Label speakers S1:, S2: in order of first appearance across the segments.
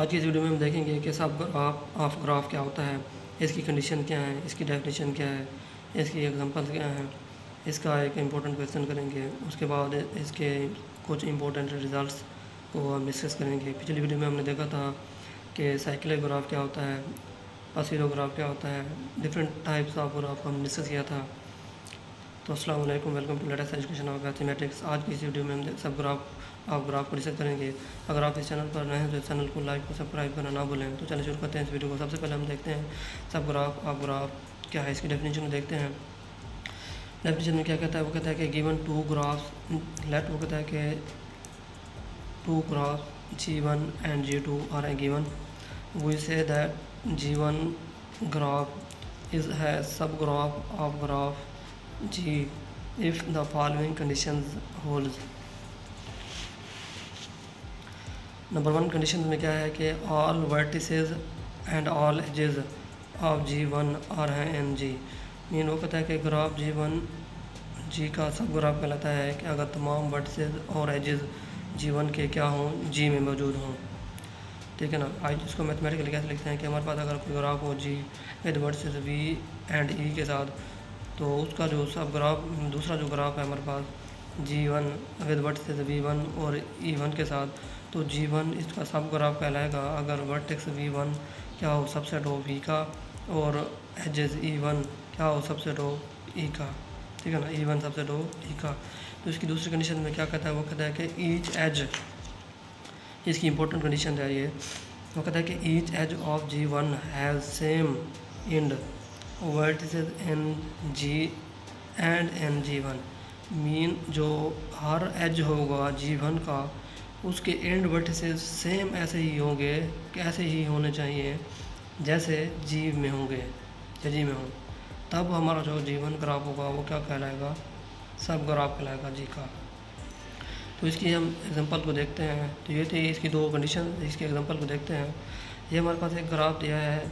S1: आज की इस वीडियो में हम देखेंगे कि सब ग्राफ ऑफ ग्राफ क्या होता है, इसकी कंडीशन क्या है, इसकी डेफिनेशन क्या है, इसकी एग्जांपल्स क्या हैं, इसका एक इम्पोर्टेंट क्वेश्चन करेंगे। उसके बाद इसके कुछ इम्पोर्टेंट रिजल्ट्स को हम डिस्कस करेंगे। पिछली वीडियो में हमने देखा था कि साइक्लिक ग्राफ क्या होता है, ऑसिलो ग्राफ क्या होता है, डिफरेंट टाइप्स ऑफ ग्राफ हम डिस्कस किया था। तो अस्सलाम वालेकुम, welcome to latest education of mathematics. आज की इस वीडियो में हम सब ग्राफ को डिस्कस करेंगे। अगर आप इस चैनल पर नए हैं तो इस चैनल को लाइक और सब्सक्राइब करना ना भूलें। तो चलिए शुरू करते हैं इस वीडियो को। सबसे पहले हम देखते हैं सब ग्राफ क्या है, इसकी डेफिनेशन को देखते हैं। डेफिनेशन में क्या कहता है, वो कहता है कि गिवन टू ग्राफ्स लेट, वो कहता है कि two graphs G1 and G2 are given, we say that G1 graph is है subgraph of graph G if the following conditions holds। Number 1 condition में क्या है कि all vertices and all edges of G1 are हैं G। Mean वो कहता है कि ग्राफ G1 G का सब ग्राफ कहलाता है कि अगर तमाम वर्टिसेस और एजेस G1 के क्या हों, G में मौजूद हों। ठीक है ना। आज इसको मैथमेटिकली कैसे लिखते हैं कि हमारे पास अगर कोई ग्राफ हो G with vertices V and E के साथ, तो उसका जो सब ग्राफ दूसरा जो ग्राफ है हमारे पास G1 विद वर्टिसेस V1 और E1 के साथ, तो G1 इसका सब ग्राफ कहलाएगा अगर वर्टेक्स V1 क्या हो सबसेट हो V का और एजेस E1 क्या हो सबसेट हो E का। ठीक है ना, E1 सबसेट हो E का। तो इसकी दूसरी कंडीशन में क्या कहता है, वो कहता है कि ईच एज, इसकी इंपॉर्टेंट कंडीशन है ये, वो कहता है कि each edge of G1 has same end vertices in G and in G1। Mean जो हर एज होगा G1 का, उसके एंड वर्टिसेस सेम ऐसे ही होंगे, कैसे ही होने चाहिए जैसे G में होंगे या G में हों। तब हमारा जो G1 ग्राफ होगा वो क्या कहलाएगा, सब ग्राफ कहलाएगा G का। तो इसकी हम एग्जांपल को देखते हैं। तो ये थी इसकी दो कंडीशन, इसके एग्जांपल को देखते हैं। ये हमारे पास एक ग्राफ दिया है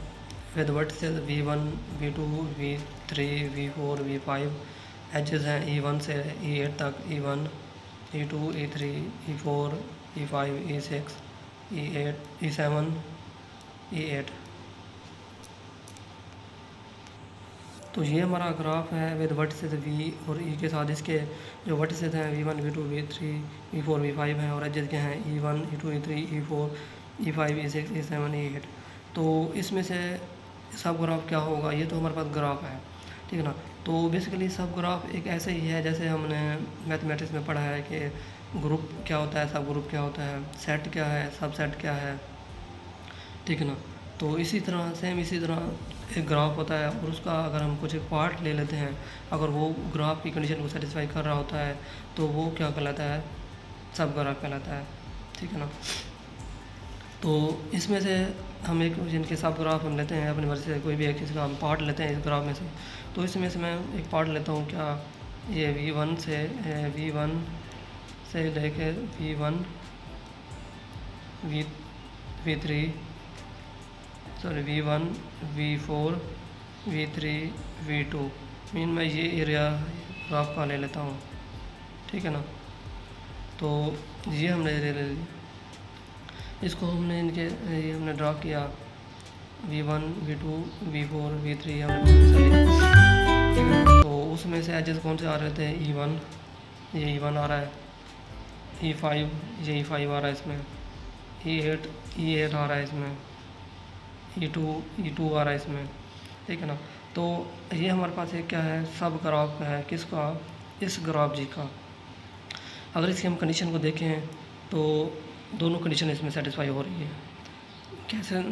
S1: with vertices V1, V2, V3, V4, V5। Edges हैं E1 से E8 तक, E1, E2, E3, E4, E5, E6, E8, E7, E8। तो ये हमारा ग्राफ है विद वर्टिसेस V और E के साथ। इसके जो वर्टिसेस हैं V1, V2, V3, V4, V5 हैं और एजेस के हैं E1, E2, E3, E4, E5, E6, E7, E8। तो इसमें से सब ग्राफ क्या होगा, ये तो हमारे पास ग्राफ है। ठीक है ना। तो बेसिकली सब ग्राफ एक ऐसे ही है जैसे हमने मैथमेटिक्स में पढ़ा है कि ग्रुप क्या होता है, सब ग्रुप क्या होता है, सेट क्या है, सब सेट क्या है। ठीक है ना। तो इसी तरह सेम इसी तरह एक ग्राफ होता है और उसका अगर हम कुछ एक पार्ट ले लेते हैं, अगर वो ग्राफ की कंडीशन को सेटिस्फाई कर रहा होता है तो वो क्या कहलाता है, सब ग्राफ कहलाता है। ठीक है ना। तो इसमें से हम एक जिनके सब ग्राफ हम लेते हैं अपनी मर्ज़ी से, कोई भी एक चीज़ का हम पार्ट लेते हैं इस ग्राफ में से। तो इसमें से मैं एक पार्ट लेता हूँ, क्या ये V1 से लेके V1, V3 V1, V4, V3, V2। Mean मैं ये एरिया ग्राफ का ले लेता हूँ। ठीक है ना। तो ये हमने एरिया ले लिया, इसको हमने ये हमने ड्रा किया V1, V2, V4, V3 हमने। ठीक है। तो उसमें से एजेस कौन से आ रहे थे, E1, ये E1 आ रहा है, E5, ये E5 आ रहा है इसमें, E8 आ रहा है इसमें, E2 आ रहा है इसमें। ठीक है ना। तो ये हमारे पास एक क्या है, सब ग्राफ है किसका, इस ग्राफ G का। अगर इसकी हम कंडीशन को देखें तो दोनों कंडीशन इसमें सेटिस्फाई हो रही है।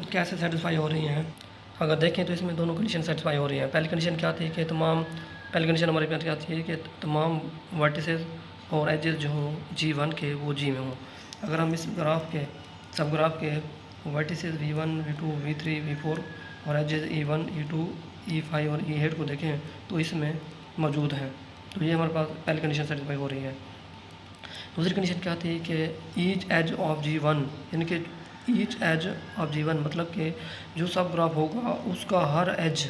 S1: कैसे सेटिस्फाई हो रही हैं, अगर देखें तो इसमें दोनों कंडीशन सेटिस्फाई हो रही हैं। पहली कंडीशन क्या थी कि पहली कंडीशन हमारे पास क्या थी कि तमाम वर्टिसेस और एजेस जो हों G1 के वो G में हों। अगर हम इस ग्राफ के सब ग्राफ के vertices V1, V2, V3, V4 और एजेस E1, E2, E5 और E8 को देखें तो इसमें मौजूद हैं। तो ये हमारे पास पहली कंडीशन सेटिस्फाई हो रही है। दूसरी कंडीशन क्या थी कि ईच एज ऑफ G1, यानी कि ईच एज ऑफ G1 मतलब कि जो सब ग्राफ होगा उसका हर एज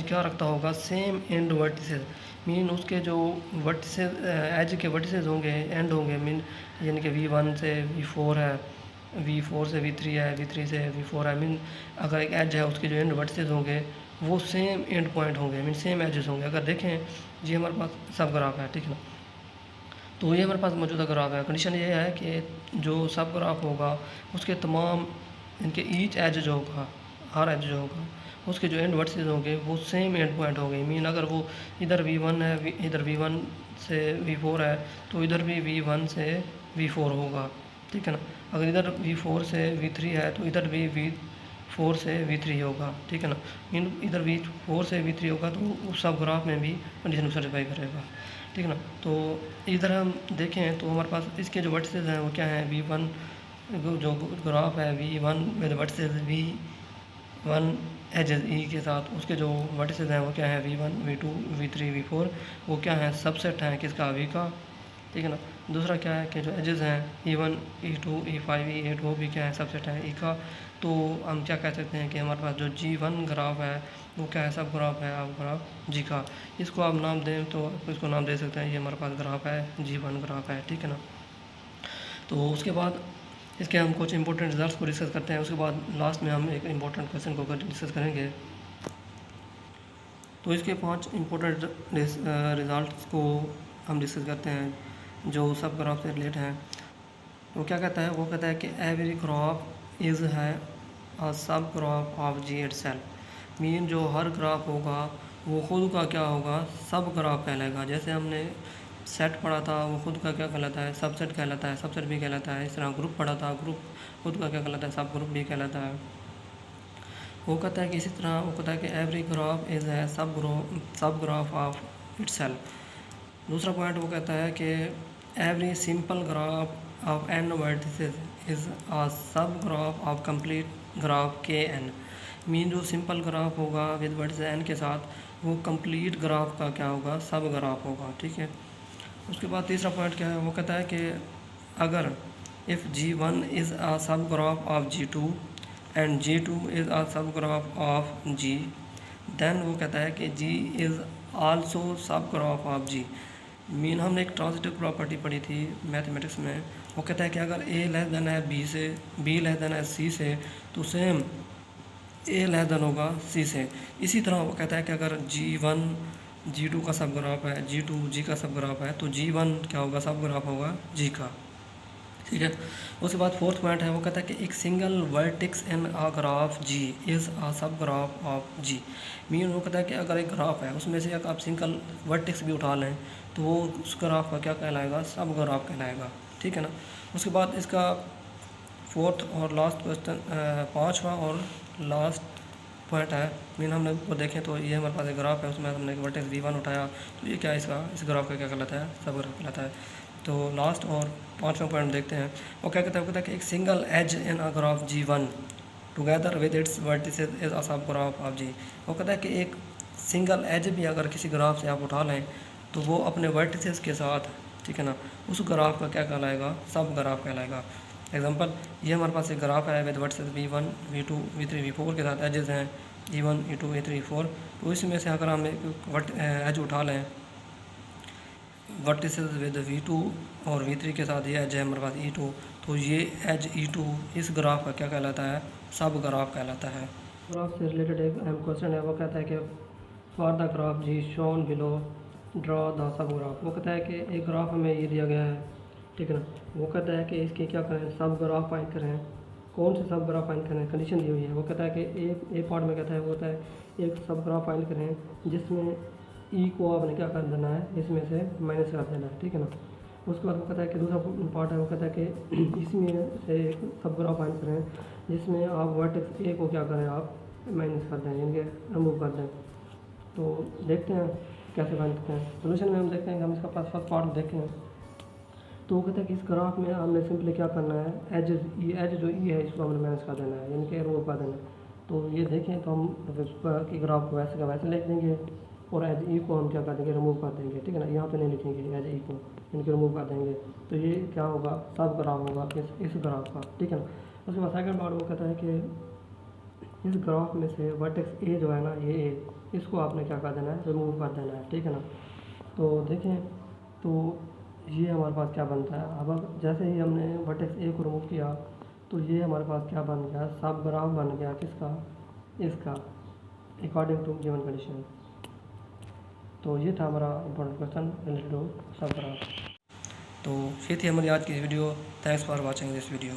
S1: क्या रखता होगा, सेम एंड वर्टिसेस। मीन उसके जो वर्टिसेस एज के वर्टिसेस होंगे, एंड होंगे, मीन यानी कि V1 से V4 है, V4 से V3 है, V3 से V4 है। मीन अगर एक एज है उसके जो एंड वर्टिसेस होंगे वो सेम एंड पॉइंट होंगे, मीन सेम एजेस होंगे। अगर देखें ये हमारे पास सब ग्राफ है, ठीक है ना। तो ये हमारे पास मौजूदा ग्राफ है। कंडीशन ये है कि जो सब ग्राफ होगा उसके तमाम इनके ईच एज जो होगा, हर एज जो होगा उसके जो एंड वर्टिसेस होंगे वो सेम एंड पॉइंट होंगे। मीन अगर वो इधर V1 है, इधर V1 से V4 है तो इधर भी V1 से V4 होगा, ठीक है ना। अगर इधर V4 से V3 है तो इधर भी V4 से V3 होगा, ठीक है ना। मीन इधर V4 से V3 होगा तो उस सब ग्राफ में भी कंडीशन को सेटिस्फाई करेगा, ठीक है ना। तो इधर हम देखें तो हमारे पास इसके जो वर्टिसेस हैं वो क्या हैं, V1 जो ग्राफ है V1 with vertices V1 edges E के साथ, उसके जो वर्टिसेस हैं वो क्या है V1 V2 V3 V4, वो क्या है सबसेट हैं किसका, V का, ठीक है ना। दूसरा क्या है कि जो एजेस हैं E1 E2 E5 E8 वो भी क्या है सबसेट है E का। तो हम क्या कह सकते हैं कि हमारे पास जो G1 ग्राफ है वो क्या है, सब ग्राफ है आप ग्राफ G का। इसको आप नाम दें तो आप इसको नाम दे सकते हैं, ये हमारे पास ग्राफ है G1 ग्राफ है, ठीक है ना। तो उसके बाद इसके हम कुछ इंपॉर्टेंट रिजल्ट्स को डिस्कस करते हैं, उसके बाद लास्ट में हम एक इंपॉर्टेंट क्वेश्चन को डिस्कस करेंगे। तो इसके 5 इंपॉर्टेंट रिजल्ट्स को हम डिस्कस करते हैं जो सब ग्राफ से रिलेट हैं। तो क्या कहता है, वो कहता है कि एवरी ग्राफ इज़ है a subgraph of G itself. Mean जो हर ग्राफ होगा वो खुद का क्या होगा, सब ग्राफ कहलाएगा। जैसे हमने सेट पढ़ा था वो खुद का क्या कहलाता है, सबसेट कहलाता है, सबसेट भी कहलाता है। इस तरह ग्रुप पढ़ा था, ग्रुप खुद का क्या कहलाता है, सब ग्रुप भी कहलाता है। वो कहता है कि इसी तरह वो कहता है कि एवरी ग्राफ इज़ है सब ग्राफ ऑफ इटसेल्फ। दूसरा पॉइंट वो कहता है कि every simple graph of n vertices is a subgraph of complete graph K n. Mean जो सिंपल ग्राफ होगा विद वर्टिस एन के साथ वो कंप्लीट ग्राफ का क्या होगा, सब ग्राफ होगा, ठीक है। उसके बाद तीसरा पॉइंट क्या है, वो कहता है कि अगर if G1 is a subgraph of G2 and G2 is a subgraph of G, then वो कहता है कि G इज़ आल्सो सब ग्राफ ऑफ G। मीन हमने एक ट्रांजिटिव प्रॉपर्टी पढ़ी थी मैथमेटिक्स में। वो कहता है कि अगर A लेस देन है B से, B लेस देन है C से, तो सेम A लेस देन होगा C से। इसी तरह वो कहता है कि अगर G1 G2 का सब ग्राफ है, G2 G का सब ग्राफ है, तो G1 क्या होगा, सब ग्राफ होगा G का, ठीक है। उसके बाद फोर्थ पॉइंट है, वो कहता है कि एक single vertex in a graph G is a subgraph of G। Mean वो कहता है कि अगर एक ग्राफ है उसमें से अगर आप सिंगल वर्टेक्स भी उठा लें तो वो उस ग्राफ का क्या कहलाएगा, सब ग्राफ कहलाएगा, ठीक है ना। उसके बाद इसका फोर्थ और लास्ट क्वेश्चन, पाँचवा और लास्ट पॉइंट है। मीन हमने वो देखें तो ये हमारे पास एक ग्राफ है, उसमें हमने वर्टेक्स V1 उठाया तो ये क्या है, इसका इस ग्राफ का क्या कहलाता है, सब ग्राफ कहलाता है। तो लास्ट और पाँचवा पॉइंट देखते हैं। वो क्या कहता है, वो कहता है कि एक single edge in a graph G1 together with its vertices is a subgraph of G। वो कहता है कि एक सिंगल एज भी अगर किसी ग्राफ से आप उठा लें तो वो अपने वर्टिसेस के साथ, ठीक है ना, उस ग्राफ का क्या कहलाएगा, सब ग्राफ कहलाएगा। एग्जांपल, ये हमारे पास एक ग्राफ है with vertices V1 V2 V3 V4 के साथ एजेस हैं E1 E2 E3 E4। तो इसमें से अगर हम एक एज उठा लें वर्टिसेस विद V2 और V3 के साथ, ये एज है हमारे पास E2, तो ये एज E2 इस ग्राफ का क्या कहलाता है, सब ग्राफ कहलाता है। ग्राफ से रिलेटेड एक अहम क्वेश्चन है, वो कहता है कि for the graph G shown below draw the sub graph. वो कहता है कि एक ग्राफ हमें ये दिया गया है, ठीक है ना। वो कहता है कि इसके क्या करें, सब ग्राफ फाइंड करें। कौन से सब ग्राफ फाइंड करें, कंडीशन दी हुई है। वो कहता है कि एक पार्ट में कहता है, वो होता है एक सब ग्राफ फाइंड करें जिसमें ई को आपने क्या कर देना है, इसमें से माइनस कर देना है, ठीक है ना। उसके बाद वो कहता है कि दूसरा पार्ट है, वो कहता है कि इसमें से एक सब ग्राफ फाइंड करें जिसमें आप वर्टेक्स ए को क्या करें, आप माइनस कर दें, यानी कि रिमूव कर दें। तो देखते हैं कैसे फाइंड करते हैं। सोल्यूशन में हम देखते हैं कि हम इसका फर्स्ट पार्ट देखें। तो वो कहता है कि इस ग्राफ में हमने सिंपली क्या करना है, एज जो ई है इसको हमने माइनस कर देना है, यानी कि रिमूव कर देना है। तो ये देखें तो हम कि ग्राफ को वैसे का वैसे लिख देंगे और एज ई को हम क्या कर देंगे, रिमूव कर देंगे, ठीक है ना। यहाँ पे नहीं लिखेंगे एज ई को, इनके रिमूव कर देंगे। तो ये क्या होगा, सब ग्राफ होगा इस ग्राफ का, ठीक है ना। उसके बाद सेकंड पार्ट वो कहता है कि इस ग्राफ में से वर्टेक्स ए जो है ना, ये ए, इसको आपने क्या कर देना है, रिमूव कर देना है, ठीक है ना। तो देखें तो ये हमारे पास क्या बनता है। अब जैसे ही हमने वर्टेक्स ए को रिमूव किया तो ये हमारे पास क्या बन गया, सब ग्राफ बन गया किसका, इसका, अकॉर्डिंग टू गिवन कंडीशन। तो ये था हमारा important question related to subgraph. तो ये थी हमारी आज की video. Thanks for watching this video.